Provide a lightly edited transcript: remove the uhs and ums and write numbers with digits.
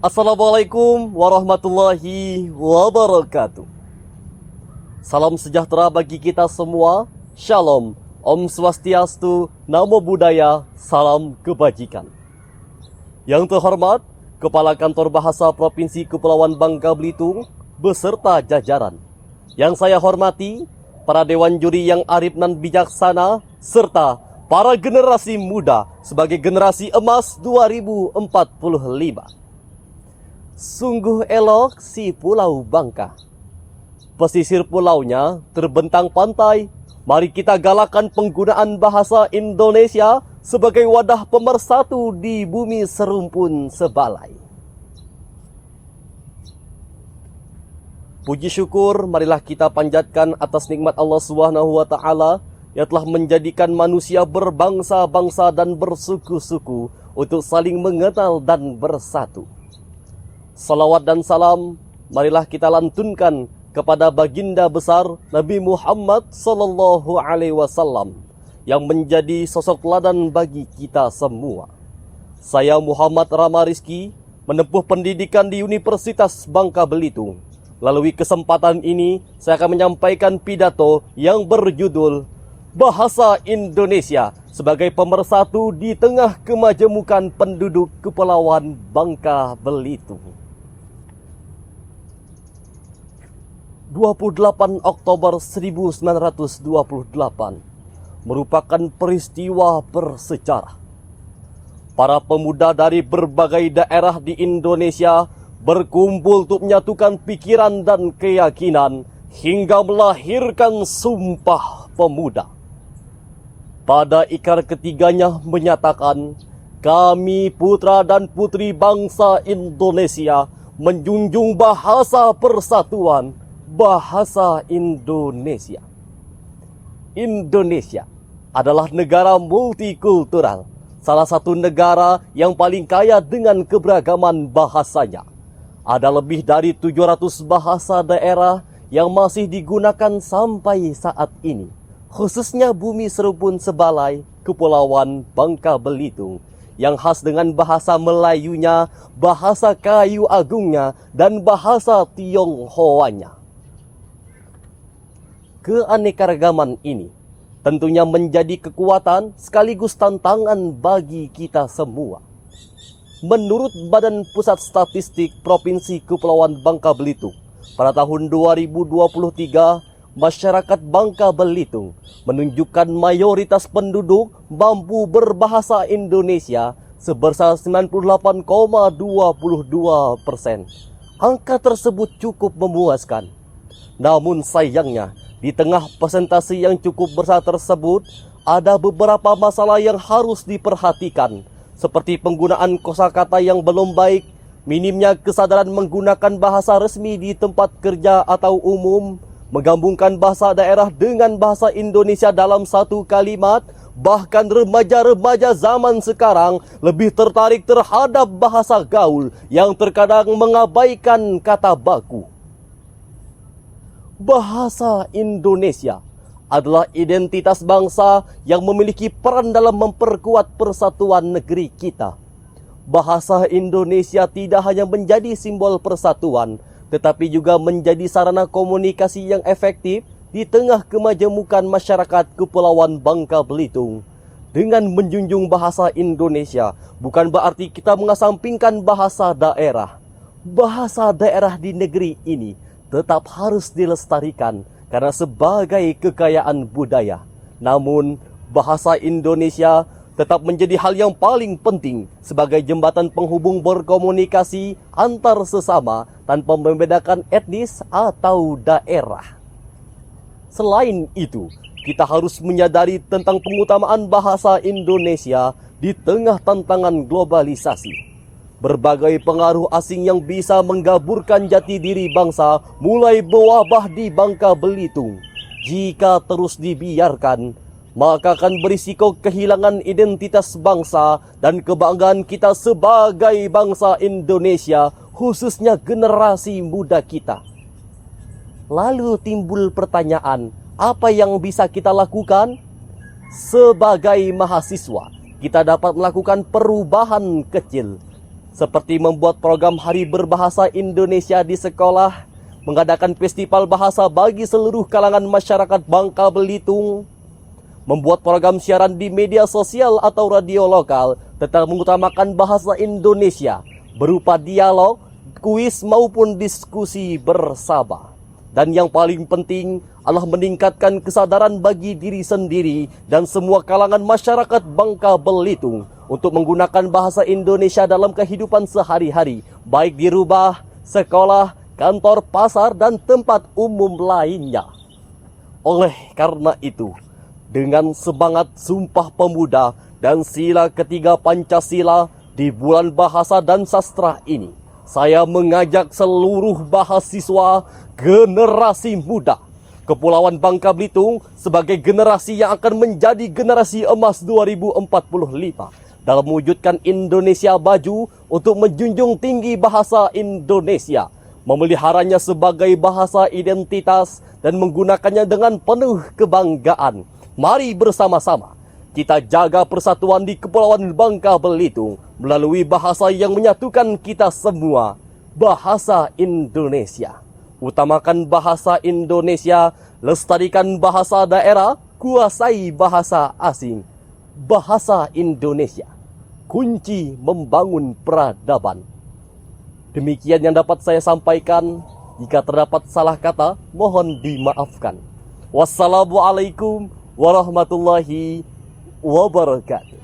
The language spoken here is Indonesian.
Assalamualaikum warahmatullahi wabarakatuh. Salam sejahtera bagi kita semua. Shalom, Om Swastiastu, Namo Buddhaya, salam kebajikan. Yang terhormat, Kepala Kantor Bahasa Provinsi Kepulauan Bangka Belitung beserta jajaran. Yang saya hormati, para Dewan Juri yang arif dan bijaksana, serta para generasi muda sebagai generasi emas 2045. Sungguh elok si Pulau Bangka. Pesisir pulaunya terbentang pantai. Mari kita galakan penggunaan bahasa Indonesia sebagai wadah pemersatu di bumi serumpun sebalai. Puji syukur marilah kita panjatkan atas nikmat Allah Subhanahu wa taala yang telah menjadikan manusia berbangsa-bangsa dan bersuku-suku untuk saling mengenal dan bersatu. Salawat dan salam marilah kita lantunkan kepada baginda besar Nabi Muhammad sallallahu alaihi wasallam yang menjadi sosok teladan bagi kita semua. Saya Muhammad Rama Rizki menempuh pendidikan di Universitas Bangka Belitung. Melalui kesempatan ini saya akan menyampaikan pidato yang berjudul Bahasa Indonesia sebagai pemersatu di tengah kemajemukan penduduk Kepulauan Bangka Belitung. 28 Oktober 1928 merupakan peristiwa bersejarah. Para pemuda dari berbagai daerah di Indonesia berkumpul untuk menyatukan pikiran dan keyakinan hingga melahirkan Sumpah Pemuda. Pada ikrar ketiganya menyatakan, kami putra dan putri bangsa Indonesia menjunjung bahasa persatuan, bahasa Indonesia. Indonesia adalah negara multikultural, salah satu negara yang paling kaya dengan keberagaman bahasanya. Ada lebih dari 700 bahasa daerah yang masih digunakan sampai saat ini, khususnya bumi serumpun sebalai Kepulauan Bangka Belitung, yang khas dengan bahasa Melayunya, bahasa Kayu Agungnya, dan bahasa Tionghoanya. Keanekaragaman ini tentunya menjadi kekuatan sekaligus tantangan bagi kita semua. Menurut Badan Pusat Statistik Provinsi Kepulauan Bangka Belitung, pada tahun 2023, masyarakat Bangka Belitung menunjukkan mayoritas penduduk mampu berbahasa Indonesia sebesar 98,22%. Angka tersebut cukup memuaskan. Namun sayangnya, di tengah presentasi yang cukup besar tersebut, ada beberapa masalah yang harus diperhatikan, seperti penggunaan kosakata yang belum baik, minimnya kesadaran menggunakan bahasa resmi di tempat kerja atau umum, menggabungkan bahasa daerah dengan bahasa Indonesia dalam satu kalimat, bahkan remaja-remaja zaman sekarang lebih tertarik terhadap bahasa gaul yang terkadang mengabaikan kata baku. Bahasa Indonesia adalah identitas bangsa yang memiliki peran dalam memperkuat persatuan negeri kita. Bahasa Indonesia tidak hanya menjadi simbol persatuan, tetapi juga menjadi sarana komunikasi yang efektif di tengah kemajemukan masyarakat Kepulauan Bangka Belitung. Dengan menjunjung bahasa Indonesia, bukan berarti kita mengesampingkan bahasa daerah. Bahasa daerah di negeri ini tetap harus dilestarikan karena sebagai kekayaan budaya. Namun, bahasa Indonesia tetap menjadi hal yang paling penting sebagai jembatan penghubung berkomunikasi antar sesama tanpa membedakan etnis atau daerah. Selain itu, kita harus menyadari tentang pengutamaan bahasa Indonesia di tengah tantangan globalisasi. Berbagai pengaruh asing yang bisa menggaburkan jati diri bangsa mulai berwabah di Bangka Belitung. Jika terus dibiarkan, maka akan berisiko kehilangan identitas bangsa dan kebanggaan kita sebagai bangsa Indonesia, khususnya generasi muda kita. Lalu timbul pertanyaan, apa yang bisa kita lakukan? Sebagai mahasiswa, kita dapat melakukan perubahan kecil, seperti membuat program Hari Berbahasa Indonesia di sekolah, mengadakan festival bahasa bagi seluruh kalangan masyarakat Bangka Belitung, membuat program siaran di media sosial atau radio lokal tentang mengutamakan bahasa Indonesia berupa dialog, kuis maupun diskusi bersama. Dan yang paling penting adalah meningkatkan kesadaran bagi diri sendiri dan semua kalangan masyarakat Bangka Belitung untuk menggunakan bahasa Indonesia dalam kehidupan sehari-hari, baik di rumah, sekolah, kantor, pasar, dan tempat umum lainnya. Oleh karena itu, dengan semangat Sumpah Pemuda dan sila ketiga Pancasila di bulan bahasa dan sastra ini, saya mengajak seluruh mahasiswa generasi muda Kepulauan Bangka Belitung sebagai generasi yang akan menjadi generasi emas 2045 dalam mewujudkan Indonesia maju untuk menjunjung tinggi bahasa Indonesia, memeliharanya sebagai bahasa identitas dan menggunakannya dengan penuh kebanggaan. Mari bersama-sama kita jaga persatuan di Kepulauan Bangka Belitung melalui bahasa yang menyatukan kita semua, bahasa Indonesia. Utamakan bahasa Indonesia, lestarikan bahasa daerah, kuasai bahasa asing. Bahasa Indonesia, kunci membangun peradaban. Demikian yang dapat saya sampaikan. Jika terdapat salah kata, mohon dimaafkan. Wassalamualaikum warahmatullahi wabarakatuh.